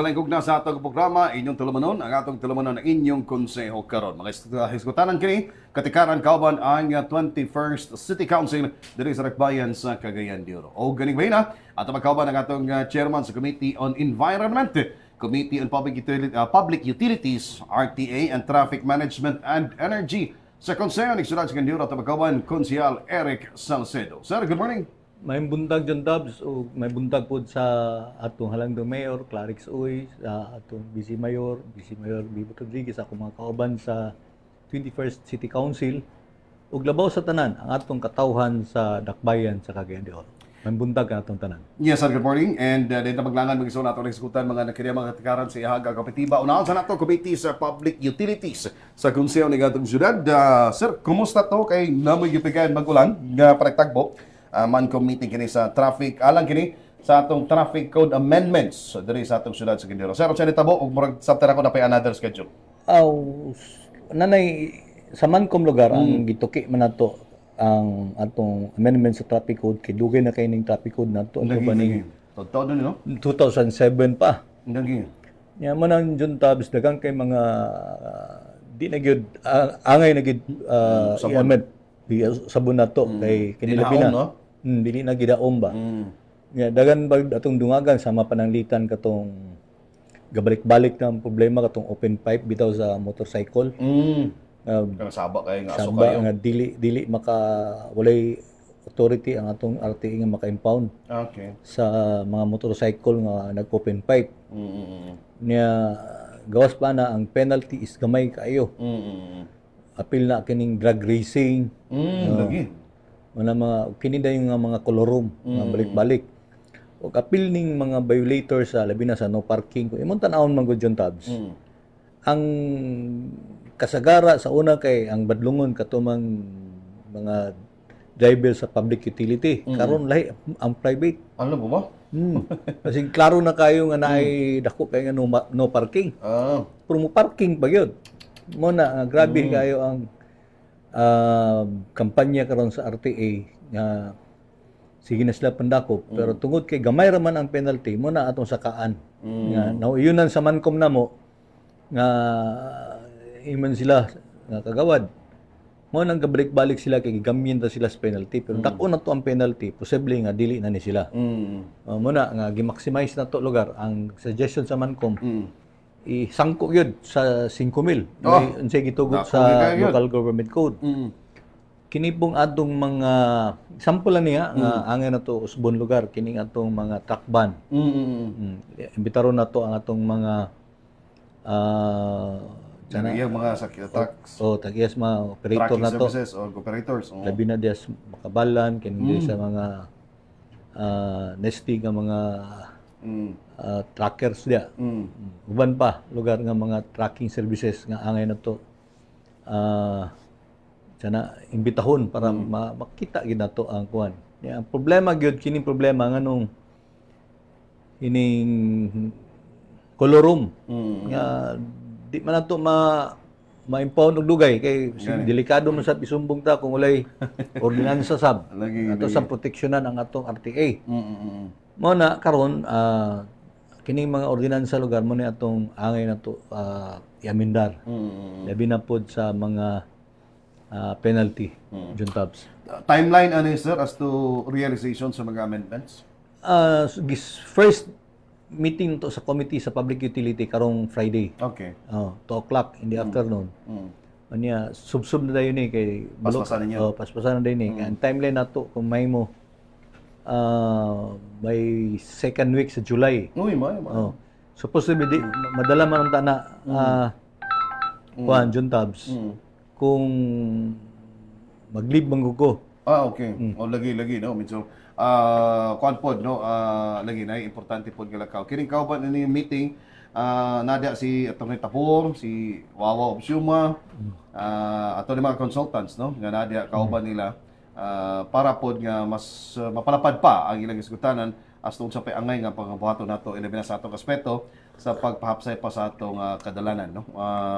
Talingkog na sa atong programa, inyong tulumanon, ang atong tulumanon ng inyong konseho karon. Mga hiskutanan kini, katikaran kauban ang 21st City Council diri sa Rekbayan sa Cagayan de Oro. O ganing na, ato magkauban ang atong chairman sa Committee on Environment, Committee on Public Utilities, RTA, and Traffic Management and Energy. Sa konseho ng Siyudad sa Cagayan de Oro, ato magkauban, Konsehal Eric Salcedo. Sir, good morning. May buntag John Dubs o may buntag po sa atong halangdong mayor Clarix Uy, sa atong Vice Mayor Bibo Rodriguez, ako mga kauban sa 21st City Council ug labaw sa tanan ang atong katawhan sa Dakbayan sa Cagayan de Oro. May buntag ang atong tanan. Yes, sir, good morning. And dito maglangan mag-iso nato ng iskutan mga nakiriya mga katikaran sa Ihaga Kapitiba. Unahan sa nato Committee sa Public Utilities sa konseho ng atong syudad. Sir, kumusta to kay namoy gipigayan magulang nga paregtagbo? Mancom meeting kini sa traffic alang kini sa atong traffic code amendments diri sa atong syudad sa Cagayan de Oro. Sir, sa nitabo ug murag sabter ako na pay another schedule. Nanay sa Mancom lugar ang gituki man nato ang atong amendment sa traffic code kay dugay na kay ning traffic code nato ano ba ning Todo no? 2007 pa. Ndagi. Nya man ang John Tabs daghang kay mga di na gyud angay na gyud i-amend sabon nato kay kinilabi na. No? Dili na gidaom ba. Nya dagan bag atong dungagan sama pananglitan katong gabalik-balik ng problema katong open pipe bitaw sa motorcycle. Kana saba kay nga aso Samba kayo. nga dili maka walay authority ang atong RTA nga maka-impound Okay. sa mga motorcycle nga nag-open pipe. Nya gawas pa na ang penalty is gamay kaayo. Apil na kining drag racing. Lagi. Mga kini yung mga kolorom nga balik-balik. O apil ning mga violators sa labi na sa no parking. Kung imong tan-awon man gud John Tabs. Ang kasagara sa una kay ang badlungon katumang mga driver sa public utility. Karon lahi ang private. Ano po ba? Kasi klaro na kayo nga naay dako kay nga no parking. Pero mo parking pa gyud. Mo na grabe kayo ang kampanya karon sa RTA nga sige na sila pandakop pero tungod kay gamay ra man ang penalty mo na atong sakaan nga nauyunan sa Mancom namo nga iman sila nga kagawad mo nang gabalik-balik sila kay gigamyen ta sila sa penalty pero dako na to ang penalty posible nga dili na ni sila mo na nga gi-maximize na to lugar ang suggestion sa Mancom isangko yun sa 5,000. Unsay gitugot sa local government code. Kini pong atong mga sample lang niya nga angay na to usbon lugar kining atong mga truck ban. Imbitaron na to ang atong mga Yung mga trucks. tagias mga operator Tracking na to. services or operators. Labi na dias makabalan kining sa mga nesting nga mga trackers dia. Uban pa lugar nga mga tracking services nga angay na to sana imbitahon para makita gid nato ang kuan. Ang problema gyud kining problema nganong ining kolorum nga di man nato ma-impound og dugay kay delikado man sa isumbong ta kung walay ordinansa sab ato sa proteksyonan ang atong RTA. Mo na karon kining mga ordinansa lugar mo ni atong angay na to i-amendar. Labi na pod sa mga penalty John Tabs. Timeline ano sir as to realization sa mga amendments? First meeting to sa committee sa public utility karong Friday. Okay. 2 o'clock in the afternoon. Anya sub na dayon ni kay Paspasan ninyo. Paspasan na dayon ni. Ang timeline nato kung may mo by second week sa July. Uy, may. So possibly madala man ang tana Juan John Tabs kung mag-leave man ko. Okay. O lagi no medyo kuan pod no lagi na importante pod galakaw. Kining kauban ni meeting nadia si Atty. Tapur, si Wawa Obsiuma, ato ni mga consultants no nga nadia kauban nila para pod nga mas mapalapad pa ang ilang iskutanan as tungod sa pay-angay nga pagbuhaton nato ilabi na sa atong aspeto sa pagpahapsay pa sa atong kadalanan no.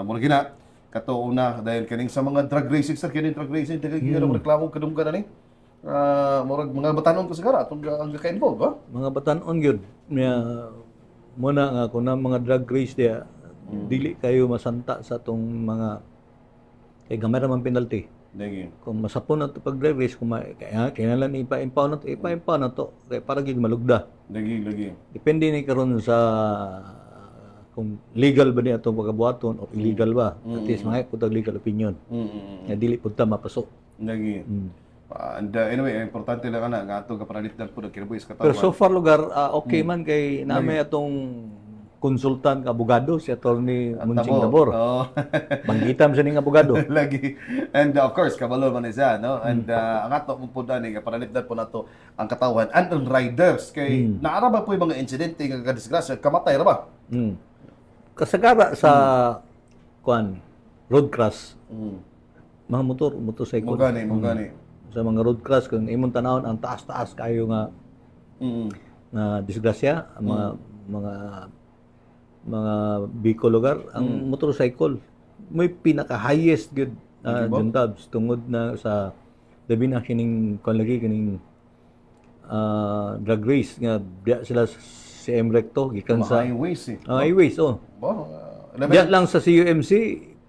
Mura gina kato una dahil kaning sa mga drug racing sa kining drug racing dagay gyud reklamo kadunggan ani. Murag mga batanon ko sigara atong ang ka-involve ba? Mga batanon gyud. muna nga kung na mga drug race diya, dili kayo masanta sa tong mga kay gamay ra man penalty. Lagi. Kung masapon na to pag drug race, kung kaya kailangan ipa-impound na to kay para gid malugda. Lagi. Depende ni karon sa kung legal ba ni atong pagkabuhaton o illegal ba. At least mga putag legal opinion. Nga dili pud ta mapasok. Lagi. And anyway, importante lang nga ato kapanalitan po ng kinabuhi sa Pero katawan. so far lugar okay man kay namay atong konsultant abogado si Attorney Munching Tabor. Oh. Manggitam sa ning abogado. Lagi. And of course, kabalo man isa, no? And ang ato po po ni kapanalitan po nato ang katawan and ang riders kay naara ba po yung mga insidente nga kadisgrasya kamatay ra ba? Kasagara sa kuan road crash, mga motorcycle. Mugani. Sa mga road crash kung imong tanawon ang taas-taas kayo nga na disgrasya, ang mga biko lugar, ang motorcycle may pinaka highest good juntabs tungod na sa labi na kining kon lagi kining drag race nga diya sila si Recto gikan sa highways eh. highways diya lang sa CUMC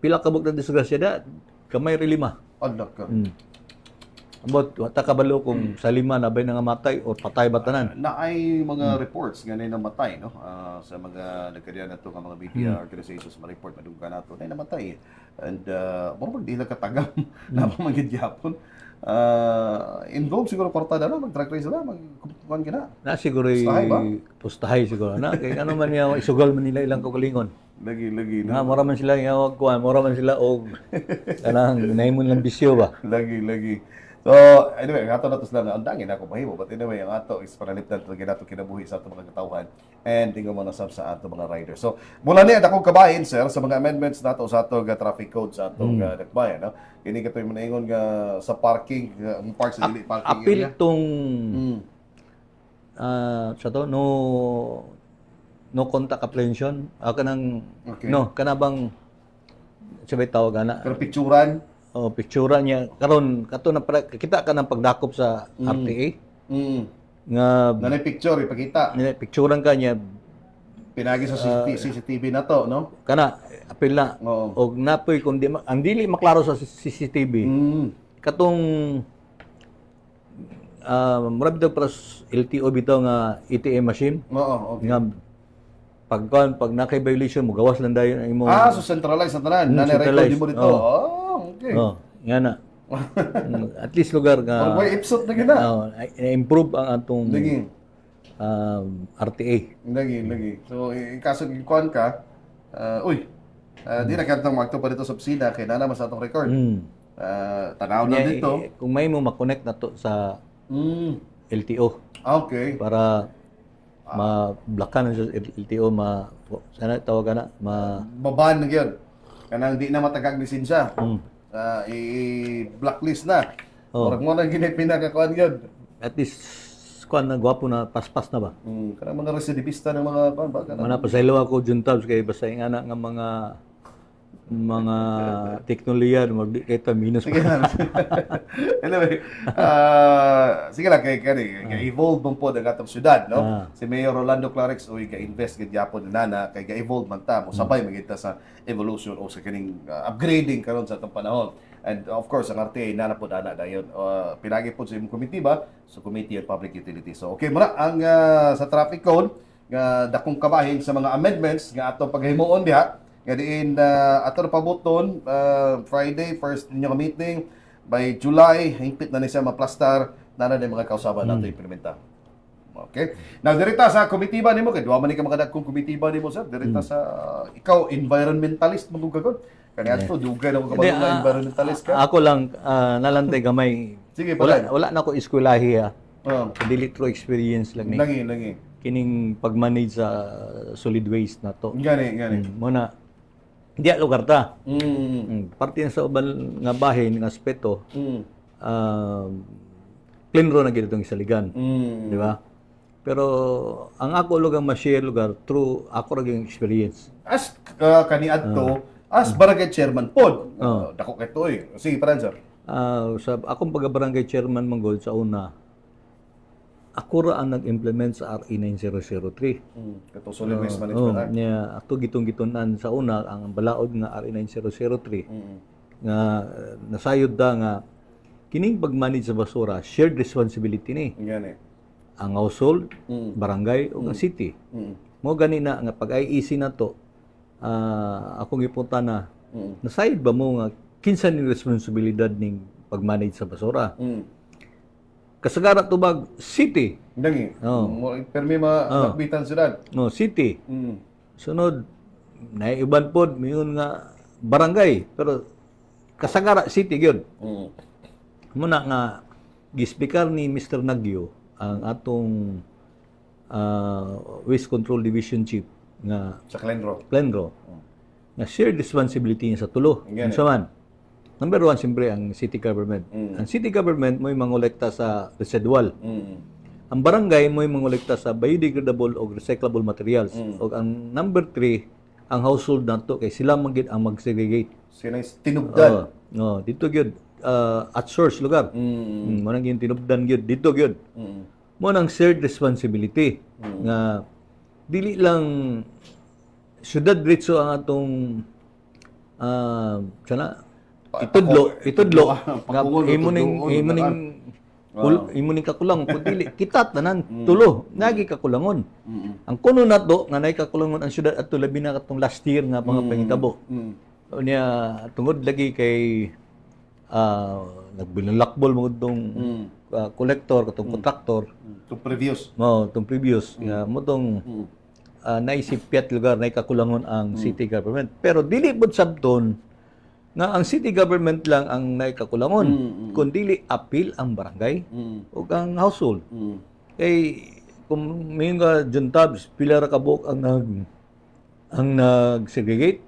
pila ka bug na disgrasya da kamay ri 5. Allah ka. About wata kabalo kung sa 5 na bay nga matay o patay ba tanan. Na ay mga reports ganay namatay no sa mga nagkadiyan nato nga mga media organizations ma-report madungka nato na namatay. And mo di lang katagam na magid gyapon. Involved siguro portada na mag-track race na magkuan gina. Na siguro Pustahay ba? pustahay siguro na kay ano man niya isugal man nila ilang kaugalingon. Lagi Na mura man sila nga kuan, mura man sila og kanang nahimon lang bisyo ba. Lagi. So, anyway, ang ato na to sila na andangin ako mahimo. But anyway, ang ato is panaliptan talaga nato kinabuhi sa ato mga katawhan and tingnan mo na sa ato mga riders. So, mula ni akong kabahin, sir, sa mga amendments nato sa ato traffic code sa ato nagbayan. No? Kini ka ito yung manaingon nga sa parking, ang park sa dili parking Apil area. tong sa to no contact apprehension. Kanang Okay. kanabang sabay tawag ana. Pero picturan. Pictura niya karon kato na kita ka ng pagdakop sa RTA nga Nanay picture, ipakita. picturean ka niya Pinagi sa CCTV na to, no? kana apil na Oo. og napoy kung di ang dili maklaro sa CCTV katong murag daw para LTO bitaw nga ATM machine Oo, okay. nga pag nakay violation mo gawas lang dayon ang imong So centralized na tanan. Nanay record centralized. mo dito. Okay. nga na at least lugar nga May ipsot na gina. na-improve ang atong Lagi. RTA. Lagi. So, in kaso gikuan ka, di na kantang magto pa dito sa opisina kay nana mas atong record. Tanaw na dito. Kung may mo makonect na to sa LTO Okay. para ma-blockan sa LTO sana tawagan na Baban na gyud. Kanang di na matagag lisensya. I-blacklist na. Orag mo na ginay pinakakuan gyud. at least kuan na gwapo na paspas na ba. Kanang mga residivista ng mga kuan ba kanang Mana pasaylo ako juntabs kay basta nga nga mga teknolohiya mag kay ta minus Sige pa. lang. Anyway, sige lang kay evolve man po ang atong syudad, no? Si Mayor Rolando Clarex oy ga-invest gid gyapon nana kay ga-evolve man ta mo sabay magita sa evolution o sa kining upgrading karon sa atong panahon. And of course, ang RTA nana po ana dayon. Pinagi po sa imong committee ba? Sa Committee on Public Utilities. So okay muna ang sa traffic code nga dakong kabahin sa mga amendments nga atong paghimuon diha. Nga diin ato na pabuton Friday first ninyo meeting by July hingpit na ni siya maplastar na mga kausaban nato implementa. Okay. Now dirita sa komitiba nimo kay duwa man ni ka makadagkong komitiba nimo sir dirita sa ikaw environmentalist magugagod kani ato dugay na ko kabalo nga environmentalist ka. Ako lang nalantay gamay. Sige pala. Wala na ko eskwelahe ha. Oh. Dili through experience lang ni. Lagi. Kining pag-manage sa solid waste na to. Gani. Muna diya lugar ta. Parte na sa ubal nga bahin nga aspeto. Clean ro na gid itong isaligan. Di ba? Pero ang ako lugar ma-share lugar through ako ra gyud experience. As kaniadto as barangay chairman pod. Dako kay toy. Sige, Prancer. Sa akong pagka-barangay chairman manggod sa una ako ra ang nag-implement sa RE 9003. Katong solid waste management act. Niya ako gitong-gitunan sa una ang balaod nga RE 9003 nga nasayod da nga kining pag-manage sa basura shared responsibility ni Gani. ang household, barangay o ang city. Mo gani na nga pag IEC na to akong ipunta na nasayod ba mo nga kinsa ni responsibilidad ning pag-manage sa basura? Kasagaran tubag city. Dangi. Oh. Permi malakbitan sila. No, city. Sunod naiuban pod miyon nga barangay pero kasagara city gyud. Muna nga gispikar ni Mr. Nagyo ang atong Waste Control Division Chief nga Sa Clenro. nga shared responsibility niya sa tulo. Ganun. Unsa man? Number one, siyempre, ang city government. Ang city government mo'y mangolekta sa residual. Ang barangay mo'y mangolekta sa biodegradable o recyclable materials. O ang number three, ang household nato kay sila magid ang mag-segregate. Sila yung tinubdan. Dito gyud at source lugar. Mo nang yung tinubdan gyud dito gyud. Mo nang shared responsibility nga dili lang syudad diretso ang atong sana itudlo nga imo ning kakulang kun dili kita tanan tulo nagi kakulangon. Ang kuno nato nga nay kakulangon ang syudad adto labi na katong last year nga mga pangitabo. Niya tungod lagi kay nagbilalakbol mo tong collector katong contractor tong previous nga mo tong naisip piat lugar na kakulangon ang city government pero dili pod sabton nga ang city government lang ang naikakulangon kun dili appeal ang barangay o ang household kay kung may nga juntabs pila ra kabuk ang nag-segregate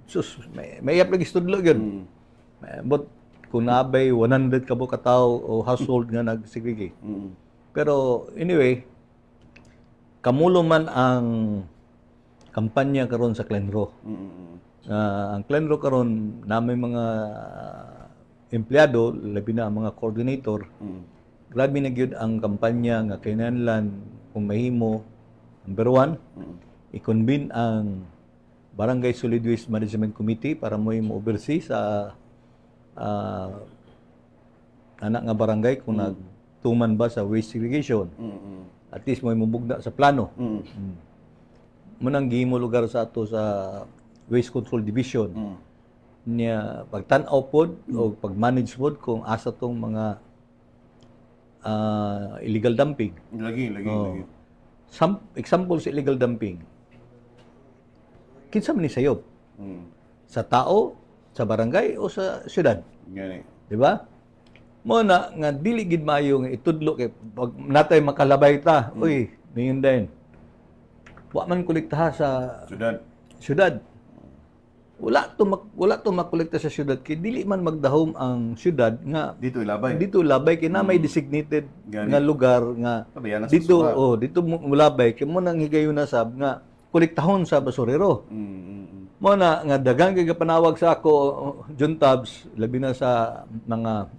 sus may apil gistudlo gyud but kung nabay 100 kabuk ka tawo o household nga nag-segregate pero anyway kamulo man ang kampanya karon sa Clenro. Ang Clenro karon na may mga empleyado, labi na ang mga coordinator. Grabe na gyud ang kampanya nga kinahanglan kung mahimo number one, i-convene ang Barangay Solid Waste Management Committee para mo oversee sa anak nga barangay kung nagtuman ba sa waste segregation. At least mo mubugda sa plano. Munang gihimo lugar sa ato sa Waste Control Division. Niya pagtan-aw pod o pag-manage pod kung asa tong mga illegal dumping. Lagi. Example sa illegal dumping. Kinsa man ni sayop? Sa tao, sa barangay o sa syudad? Gani. Di ba? Mo na nga dili gid maayo nga itudlo kay pag natay makalabay ta uy mayon din wa man kolektaha sa syudad wala to makolekta sa syudad kay dili man magdahom ang syudad nga dito ilabay kay na may designated nga lugar nga dito dito mulabay kay mo nang higayon na sab nga kolektahon sa basurero. Mo na nga daghang kay panawag sa ako juntabs labi na sa mga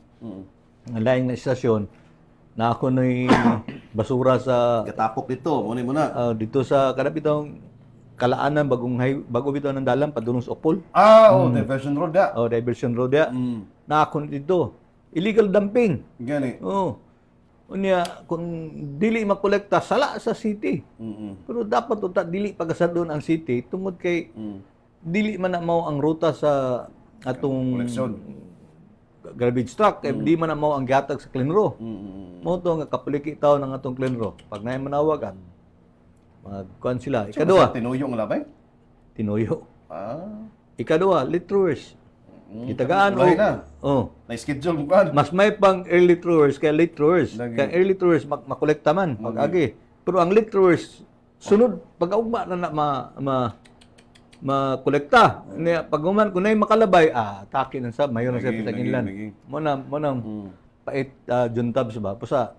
nga laing na istasyon na ako no'y basura sa katapok dito mo na dito sa kanapitong kalaanan bago bitaw ng dalan padulong sa Opol. Diversion road da. Diversion road da. Na ako dito illegal dumping. Gani. Unya kung dili makolekta sala sa city. Pero dapat uta dili pagasadon ang city tungod kay dili man na mao ang ruta sa atong koleksyon. Garbage truck kay di man na mao ang gihatag sa Clenro. Mo to nga kapuliki taw ng atong Clenro. Pag naay manawagan magkuan sila. Ikaduha, tinuyo ang labay? Tinuyo. Ikaduha, late throwers. Itagaan na-schedule mo kan. Mas may pang early throwers kay late throwers. Kay early throwers makolekta man pag-agi. Pero ang late throwers sunod pag-ugma na makolekta. Pag human kung na'y makalabay, atake ng sab, mayon sa pinagkinlan. Mo nang pait juntabs ba? Pusa,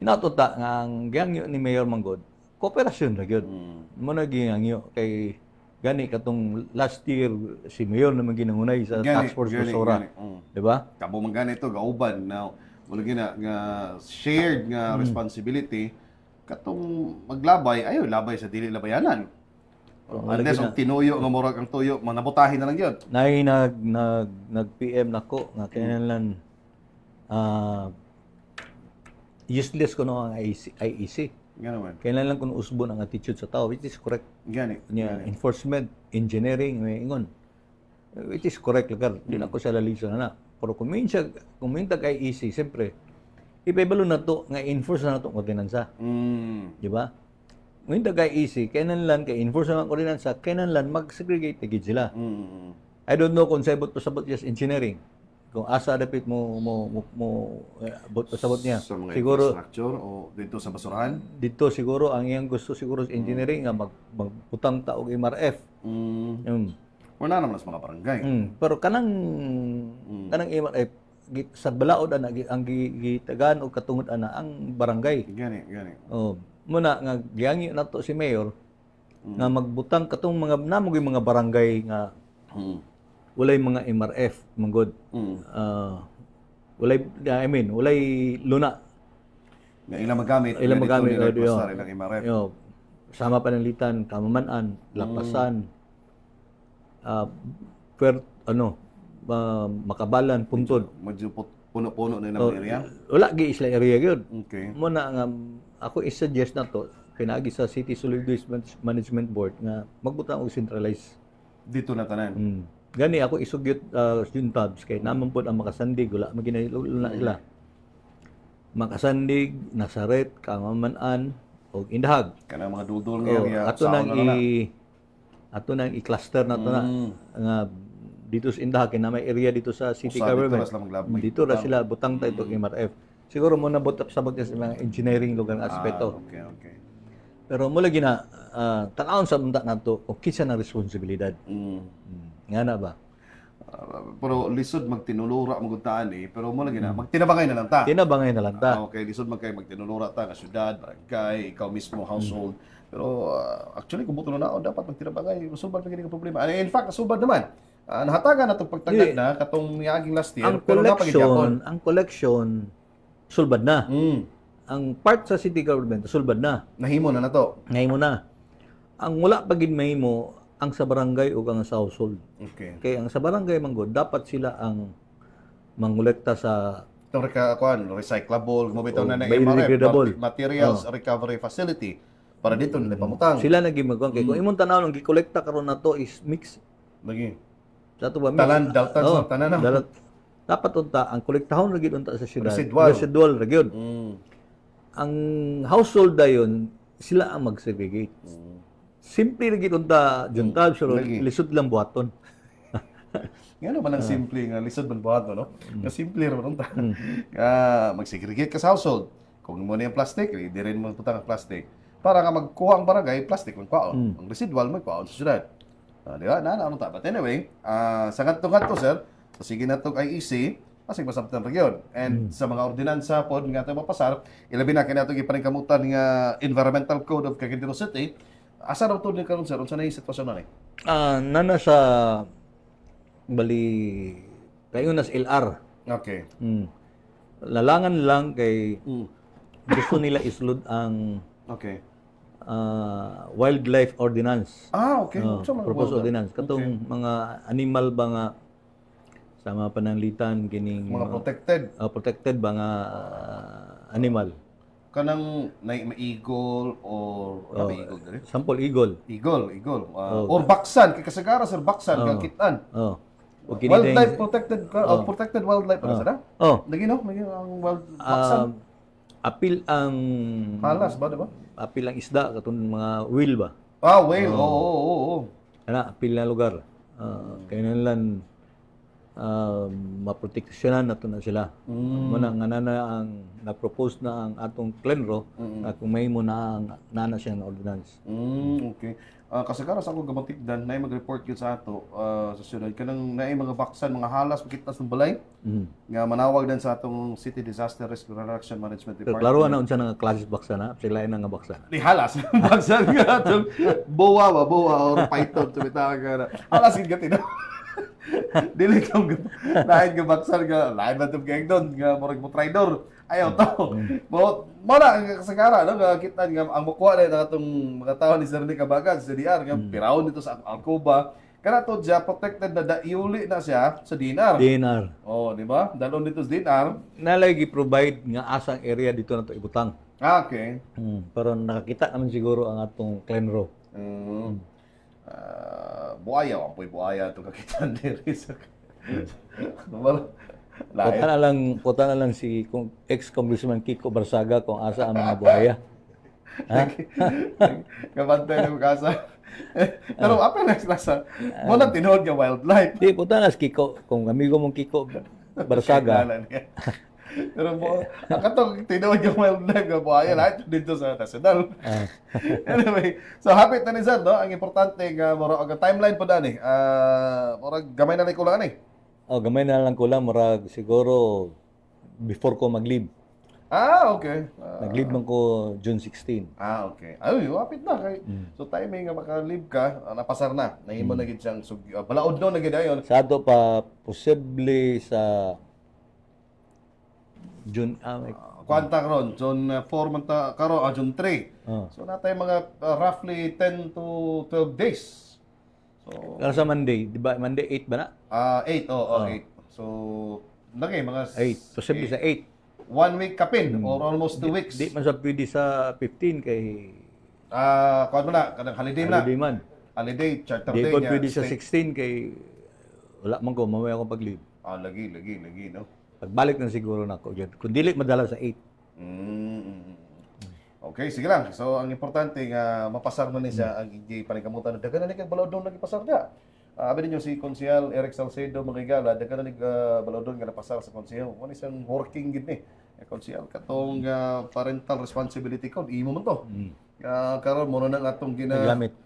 inatuta nga ang gangyo ni Mayor Manggod, kooperasyon ra gyud. Mo na gingangyo kay gani katong last year si Mayor naman ginangunay sa task force Basura. Di ba? Kabo man gani ito, gauban. Now, wala gina nga shared nga responsibility katong maglabay ayo labay sa dili labayanan. Unless ang tinuyo nga murag ang tuyo manabutahin na lang yun. Nay nag PM nako nga kinahanglan useless ko no ang IEC. Gano man. Kinahanglan kun usbon ang attitude sa tao, which is correct. Gani. Nya enforcement, engineering, may ingon. Which is correct lugar. Di na ko sa lalisa na. Pero kung minta kay IEC, siyempre, ibabalo na to nga enforce na to ang ordinansa. Di ba? Minta kay IEC, kinahanglan kay enforce na ang ordinansa, kinahanglan mag-segregate gid sila. I don't know kung sabot pasabot yes engineering. Kung asa dapat mo bot pasabot niya. Sa mga Siguro infrastructure o dito sa basurahan. dito siguro ang iyang gusto siguro sa engineering nga magbutang ta og MRF. Wala naman sa mga barangay. Pero kanang MRF sa balaod ana ang gitagan og katungod ana ang barangay. Gani. Oh, muna nga giyangi nato si mayor nga magbutang katong mga namoy mga barangay nga walay mga MRF manggod. Walay luna. Nga ilang magamit. Ilang magamit Ilang MRF. Sama pananglitan, Kamaman-an, Lapasan, Makabalan, Puntod. Medyo puno-puno na yung area. Wala gi isla area gyud. Okay. Muna nga ako i-suggest na to pinagi sa City Solid Waste Management Board nga magbutang og centralized. Dito na tanan. Gani ako isugyot yung tabs kay naman po ang Makasandig wala maginahilula sila. Makasandig, Nazaret, Kamaman-an og Indahag. Kana mga dudol nga area. Ato nang i-cluster na to na nga dito sa Indahag kay na may area dito sa city Usa, government. dito ra sila maglabay. Dito ra sila butang tayo itong MRF. Siguro mo na butap sa mga engineering lugar nga aspeto. Okay. Pero mula gina tanawon sa bunta nato o kinsa na responsibilidad. Nga na ba? Pero lisod magtinulura maguntaan pero mo lagi na magtinabangay na lang ta. Tinabangay na lang ta. Okay, lisod magkay magtinulura ta nga syudad, barangay, ikaw mismo household. Pero actually kung buto na dapat magtinabangay, masulbad pa gini ka problema. In fact, nasulbad naman. Nahatagan na itong pagtagad na katong niaging last year. Ang collection sulbad na. Ang part sa city government sulbad na. Nahimo na to. Nahimo na. Ang wala pa gid mahimo ang sa barangay o ang sa household. Okay. Kaya ang sa barangay manggod dapat sila ang mangolekta sa Itong recyclable, gumabitaw na ng biodegradable MRF, Materials Recovery Facility, para dito nila pamutang. sila nagimagwan kay kung imong tanaw ang gikolekta karon nato is mix Lagi. sa to ba mix. Talan, daltan sa tanan na. Dapat unta ang kolektahon ra gid unta sa syudad. Residual. Residual ra gyud. Ang household dayon sila ang mag-segregate. Simple ra gid unta juntab pero lisod lang buhaton. Nga naman ang simple nga lisod man buhaton no. Nga simple ra man unta. Mag-segregate ka sa household. Kung mo na yung plastic, di rin mo putang ang plastic. Para nga magkuha ang barangay, plastic magkuhaon. Ang residual magkuhaon sa syudad. Di ba? Ano ta? But anyway, sa ngadto sir, so sige na itong IEC, kasi masabtan region. And sa mga ordinansa po nga ito mapasar, ilabi na kaya itong ipaningkamutan nga Environmental Code of Cagayan de Oro City. Asa raw ito din karon sir? Unsa na yung sitwasyon na ni? Nana sa bali kayo nas LR. Okay. Lalangan lang kay gusto nila isulod ang Okay. wildlife ordinance. Okay. Proposed ordinance. Katong mga animal ba nga sa mga pananglitan kining Mga protected. protected ba nga animal. Kanang eagle or eagle dali? Sample eagle. Eagle. Or baksan, kay kasagara sir baksan kang kitan. Wildlife protected protected wildlife ano sada? Lagi no, ang wild baksan. Apil ang Halas ba, diba? apil ang isda katong mga whale ba? Whale. Oo. Ana apil na lugar. Kailangan maproteksyonan nato na sila. Muna nga nana ang na-propose na ang atong plenro na kung may mo na nana siya na ordinance. Okay. Kasagaran sa akong gamatikdan, na mag-report yun sa ato sa sunod. Kanang na mga baksan, mga halas, makitas ng balay, nga manawag din sa atong City Disaster Risk Reduction Management Pero Department. klaro na unsa nga classes baksa na, sila na nga baksa. Di halas. Baksan nga atong boa or python, tumitawag ka na. Halas yun gati na. Dili tong lain nga baksan nga lain ba tong gang doon nga murag mo traidor. Ayaw to. Mo na ang sagara no nga kita nga ang mukuha na atong mga tao ni Sir Nick Kabagan sa DR nga pirawon dito sa Alcoba. Kana to siya protected na iuli na siya sa DNR. DNR. Oh, di ba? Dalon dito sa DNR. Nalagi provide nga asang area dito na to ibutang. Ah, okay. Pero nakakita naman siguro ang atong Clenro. Buaya, ampoy buaya ito kakitaan diri sa... Lain. Puta na lang si ex-congressman Kiko Barsaga kung asa ang mga buhaya. Kabantay na kasa. Pero apa na sa mo na tinuod nga wildlife. Di, puta na si Kiko. Kung amigo mong Kiko Barsaga. Pero mo, ang katong tinuod nga wildlife nga buhaya lahat dito sa national. Anyway, so happy na ni Zad, no? Ang importante nga mura ang timeline po dani. Murag gamay na ni kulang ani. Oh, gamay na lang ko lang. Murag siguro before ko mag-leave. Ah, okay. Nag-leave man ko June 16. Ah, okay. Ay, wapit na kay. So timing nga maka-leave ka, napasar na. Nahimo na gid siyang balaod no na gid ayon. Sa ato pa, posible sa June, Kwanta karon, June 4 man ta karon, June 3. Oh. So natay mga roughly 10 to 12 days. So Kaya sa Monday, di ba? Monday 8 ba na? 8 8. So lagi mga 8. Posible sa 8. 1 week kapin or almost 2 weeks. Di man sa pwede sa 15 kay Kuan mo na, kanang holiday na. holiday man. Holiday, charter Di day ko niya. pwede sa 16 kay wala man ko, mamaya akong pag-leave. Lagi, no. Pagbalik na siguro na ako yun. Kung dili madala sa 8. Okay, sige lang. So, ang importante nga mapasar na ni siya ang hindi panikamutan. Dagan na ni kag balodon lagi pasar niya. Abi ninyo si Konsyal Eric Salcedo Magigala, dagan na ni balodon nga napasar sa konsyal. Ano isang working gid ni. Konsyal katong parental responsibility code imo man to. Karon mo na ang atong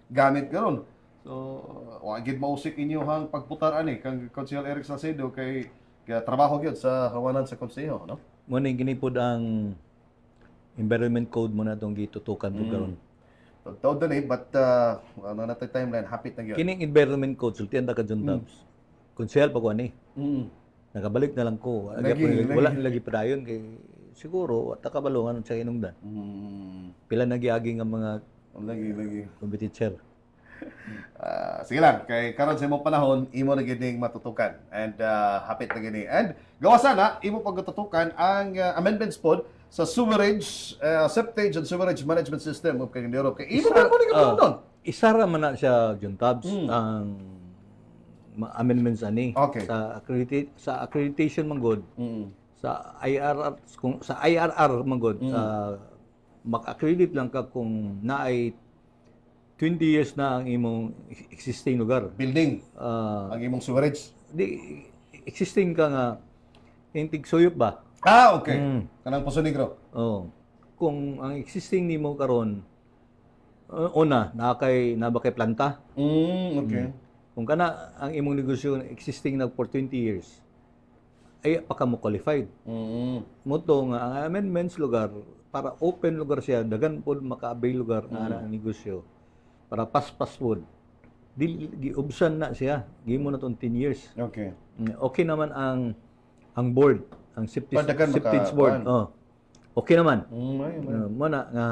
gamit karon. So, wa gid mausik inyo hang pagputar ani kang Konsyal Eric Salcedo kay trabaho gyud sa kawanan sa konseho, no? Mo ning ginipod ang environment code mo na itong gitutukan to karon. Totoo din but ano na timeline, hapit na gyud. Kining environment code, sultihan ta ka John Tabs. Konsyel pa ko ani. Nakabalik na lang ko. Wala lagi pa dayon kay siguro at kabalungan sa inungdan. Pila nagiagi nga mga Lagi. competitor. Sige lang, kay karon sa imong panahon, imo na gining matutukan and hapit na gini. And gawa sana imo pagtutukan ang amendments pod sa sewerage, septage and sewerage management system of Cagayan kay imo na mo ni doon. Isara man na siya John Tabs ang amendments ani Okay. sa accreditation man god. Sa IRR kung sa IRR man god mak-accredit lang ka kung naay 20 years na ang imong existing lugar. Building ang imong sewerage. Di existing ka nga intig suyop ba? Okay. Kanang Poso Negro. Oh. Kung ang existing nimo karon una nabakay planta. Okay. Kung kana ang imong negosyo existing na for 20 years ay pa ka mo qualified. Moto nga ang amendments lugar para open lugar siya dagan pod maka-avail lugar nga ang negosyo. Para paspas pod. Giubsan na siya. Gimo na tong 10 years. Okay. Okay naman ang board, ang septage board. Okay naman. Muna nga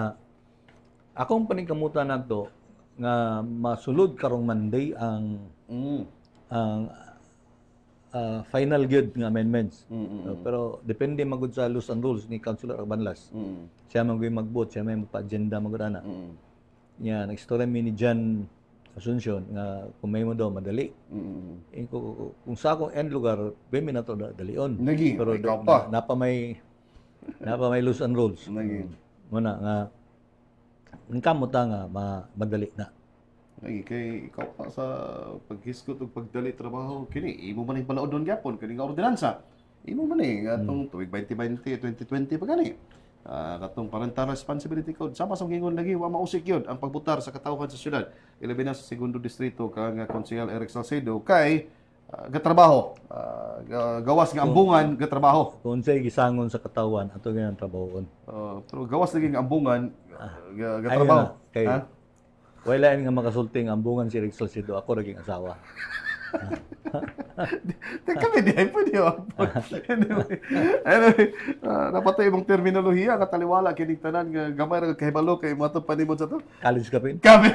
akong paningkamutan nato nga masulod karong Monday ang final gyud nga amendments. Pero depende magud sa laws and rules ni Councilor Arbanlas. Siya man gyud mag-vote, siya may magpa-agenda magud ana. Yan, nag-story mi ni John Asuncion nga kung may mo daw madali. Kung sa akong end lugar, may na to dalion. Pero napa may laws and rules. Muna nga ningkamuta nga madali na. Kay ikaw pa sa paghiskot ug pagdali trabaho kini imo man ning balaodon gyapon kini nga ordinansa. Imo man atong tuig 2020 2020 pa gani. Katong parental responsibility code sama sa gingon lagi wa mausik yun ang pagbutar sa katawhan sa syudad ilabi na sa segundo distrito kang Konsyal Eric Salcedo kay gatrabaho gawas nga ambungan gatrabaho Kung sa'y gisangon sa katawan ato ganyan trabahoon. pero gawas lagi nga ambungan gatrabaho Kay wala nga makasulting ambungan si Eric Salcedo ako naging asawa. Kami di ay pwede apon. Anyway, napatay imong terminolohiya kataliwala kining tanan nga gamay ra kahibalo kay mo panimod sa to. College ka pin? Kami.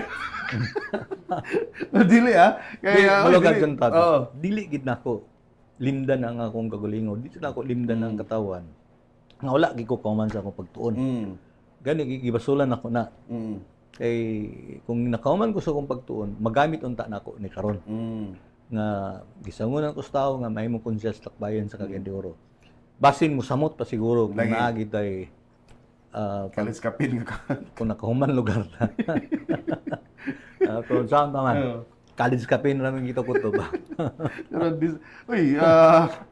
Dili Malugad dili. kang tato. Oo. Dili gid nako limdan ang akong kagalingon. Dito na ako limdan ang katawan. Nga wala gid ko kauman sa akong pagtuon. Gani gibasulan ako na. Kay kung nakauman ko sa akong pagtuon, magamit unta nako ni karon. Nga gisangunan ko sa tao nga may mo konsyas takbayan sa Cagayan de Oro. Basin mo samot pa siguro kung Lagi. naagi tay Kalis kapin ka. kung nakahuman lugar na. Pero saan naman? College ka pin namin kita ko to ba? Pero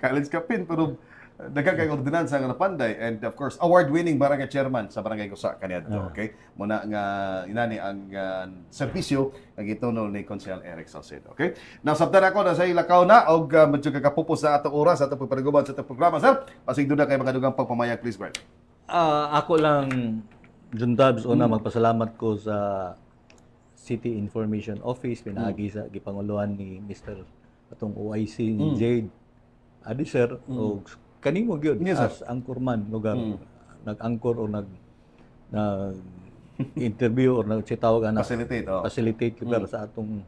college kapin pero daghang kay ordinansa nga napanday and of course award-winning barangay chairman sa barangay Gusa kaniadto, okay? Muna nga inani ang serbisyo nga gitunol ni Konsehal Eric Salcedo, okay? Nasabtan ako na sa ilakaw na og medyo kakapupos sa atong oras atong pagpanaguban sa atong programa, sir. Pasigdo na kay mga dugang pagpamayag, please, Bert. Ako lang, John Tabs, una magpasalamat ko sa City Information Office, pinagi sa gipanguluhan ni Mr. atong OIC ni Jade Adiser o kanimo gyud Yes, sir. as anchorman lugar nag-anchor o nag interview or nagtawag ana Facilitate, facilitate lugar sa atong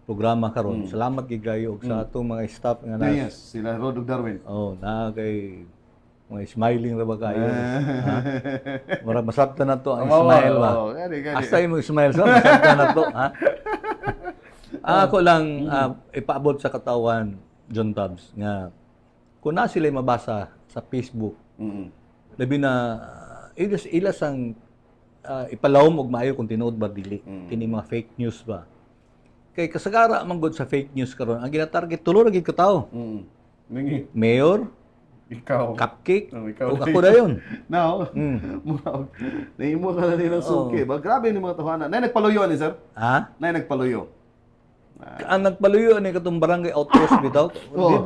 programa karon. Salamat gid kayo og sa atong mga staff nga na Yes, sila Rod ug Darwin. na kay mga smiling ra ba kayo? Ha? Mura masabtan na to ang smile ba? Gani. Hasta mo smile sa masabtan na to, ha? Ako lang ipaabot sa katawan John Tabs nga kung na sila mabasa sa Facebook, labi na ilas ang ipalawom og maayo kung tinuod ba dili kini mga fake news ba. Kay kasagara man gud sa fake news karon ang gina-target tulo ra gid ka tawo. Ningi, Mayor, ikaw. cupcake, Ikaw ug ako dayon. Now, naimo ka na nilang suki. Ba, grabe ni mga tahanan. Nay nagpaluyo ni sir? Ha? Nay nagpaluyo. Ang nagpaluyo ni katong barangay outpost bitaw.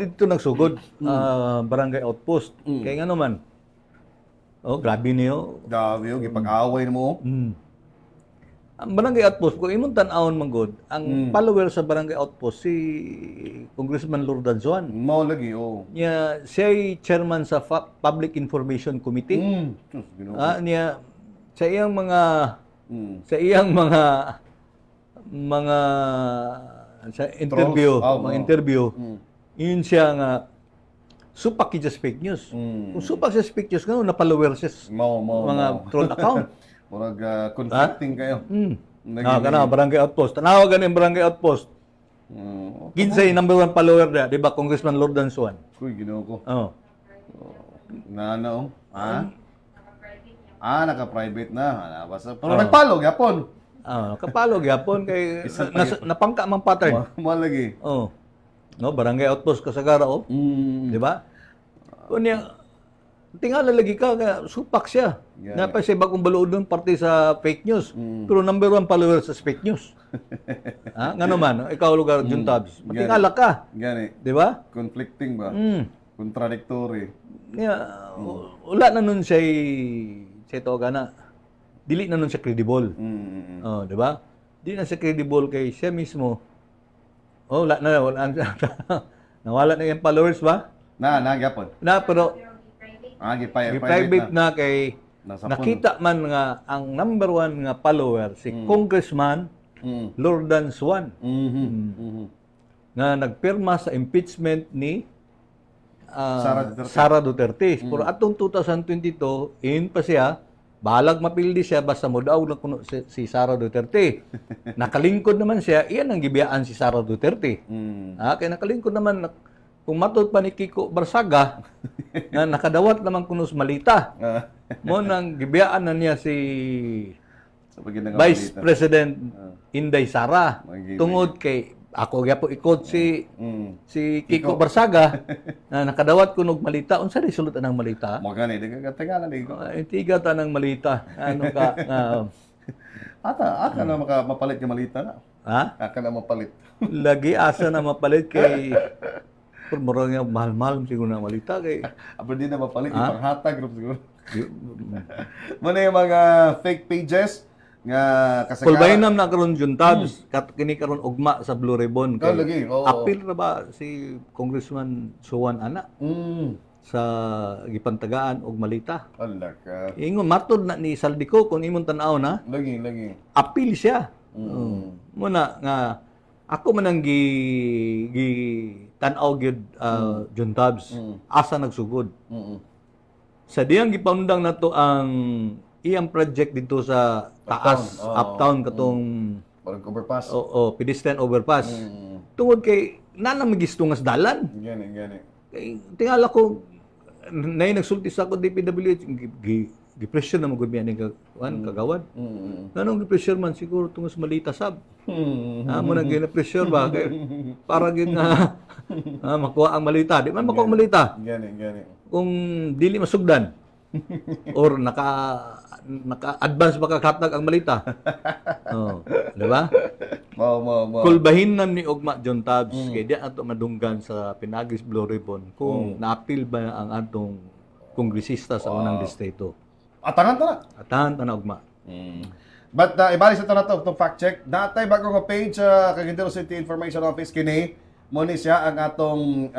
Dito nagsugod barangay outpost. Kay ngano man. Oh, grabe niyo. Grabe yung ipag-away mo. Ang barangay outpost, kung imong tan-awon man god, ang follower sa barangay outpost si Congressman Lourdes Juan. Mao lagi, Siya ay chairman sa Public Information Committee. Niya sa iyang mga sa interview, yun siya nga supak kay just fake news. Kung supak sa fake news nga na-follower siya mga troll account. Murag conflicting kayo. Kana barangay outpost. Tanawa ganing barangay outpost. Kinsay number 1 follower na, di ba, Congressman Lourdes Juan? Kuy, ginoo ko. Oh. Naka-private na. Pero nagpalo, yapon. Kapalo gyapon kay napangka mang pattern. Mo lagi. Oh. No, barangay outpost kasagara oh. Di ba? Kunya tingala lagi ka supak siya. Napay sa bagong baluod ng parte sa fake news. Pero number 1 follower sa fake news. Ha? Ngano man, ikaw lugar John Tabs. Matingala ka. Gani. Di ba? Conflicting ba? Contradictory. Wala na nun siya gana. Dili na nun siya credible. Oh, di ba? Di na siya credible kay siya mismo. Oh, wala. Nawala na yung followers ba? Gyapon. Pero private na kay Nasa nakita man nga ang number 1 nga follower si Congressman Lourdes Juan. Na nagpirma sa impeachment ni Sara Duterte. Pero atong 2022, in pa siya, balag mapildi siya basta mo daw na kuno si Sara Duterte. Nakalingkod naman siya, iyan ang gibiyaan si Sara Duterte. Kaya nakalingkod naman, kung matud pa ni Kiko Barsaga, na nakadawat naman kuno sa malita. Mo nang gibiyaan na niya si Vice President Inday Sara. Tungod kay ako gyapon ikot si Kiko Barsaga na nakadawat kunog malita. Unsa di sulod anang malita? Mo gani tingalan di ko. Tiga tanang malita. Ano ka Aka na mapalit yung malita na. Ha? Aka na mapalit. Lagi asa na mapalit kay pero murag nga mahal-mahal siguro na malita kay Aba di na mapalit yung panghatag group siguro. Muna yung mga fake pages nga Kulbahinam na karon Juntabs, kini karon ugma sa Blue Ribbon. Oh, lagi, oo. Apil na ba si Congressman Suwan Ana sa gipantagaan og Malita? Allah ka. Ingon matod na ni Saldico kung imong tan-aw na, Lagi. apil siya. Muna nga ako man ang gi tan-aw gyud Juntabs, asa nagsugod. Sa diyang gipaundang nato ang iyang project dito sa taas, uptown katong Parang overpass. pedestrian overpass. Tungod kay nana magistungas dalan. Gani. Kay tingala ko nay nagsulti sa ako DPWH gi-pressure na magud mi kagawad. Nanong gi-pressure man siguro tungos Malita sab. Mo na gina-pressure ba kay para gyud nga makuha ang Malita. Di man makuha ang Malita. Gani. Kung dili masugdan or naka-advance makakatag ang Malita. Di ba? Mo. Kulbahin na ni Ugma John Tabs kay di ato madunggan sa Pinagis Blue Ribbon kung na-appeal ba ang atong kongresista sa unang distrito. Atangan ta na. Atahan ta na Ugma. But ibalik sa tanan to fact check. Natay bago nga page sa Cagayan City Information Office kini mo ni siya ang atong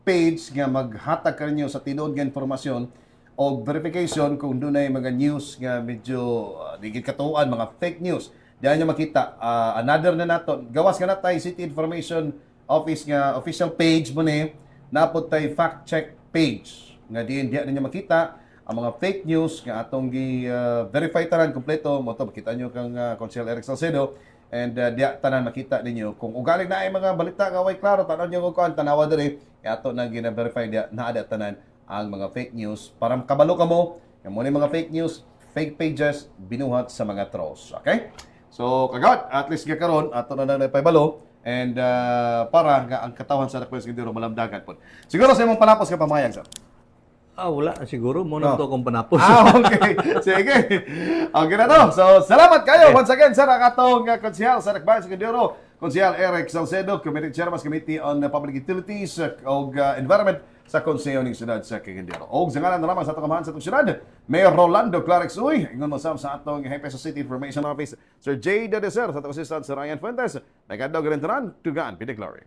page nga maghatag kaninyo sa tinuod nga impormasyon o verification kung dunay mga news nga medyo di gid katuan, mga fake news. Diyan nyo makita another na nato. Gawas nga natay City Information Office nga official page mo ni napod tay fact check page nga diyan ninyo makita ang mga fake news nga atong gi-verify tanan kompleto mo to makita nyo kang Consul Eric Salcedo and diya tanan makita ninyo kung ugaling na ay mga balita nga way klaro tanan nyo kung tanawa diri ato na gina-verify diya na ada tanan ang mga fake news para kabalo ka mo nga mo ni mga fake news, fake pages binuhat sa mga trolls. Okay? So kagawad at least nga karon ato na naipabalo and para nga ang katawan sa Dakbayan Siguro malamdagan po. Siguro sa imong panapos ka pamayag sir. Wala siguro mo na to kung panapos. Okay. Sige. Okay na to. So, salamat kayo once again sa nakatong konsehal sa Dakbayan Siguro, Konsehal Eric Salcedo, Committee Chairman sa Committee on Public Utilities ug Environment sa Konseyo ng Syudad sa Cagayan. Og sa ngalan naman sa atong kamahan sa atong syudad, Mayor Rolando Clarix Uy, ingon mo sa atong Hepe sa City Information Office, Sir J. Dedeser, sa atong assistant Sir Ryan Fuentes, may kadog rin tugan, Pide Glory.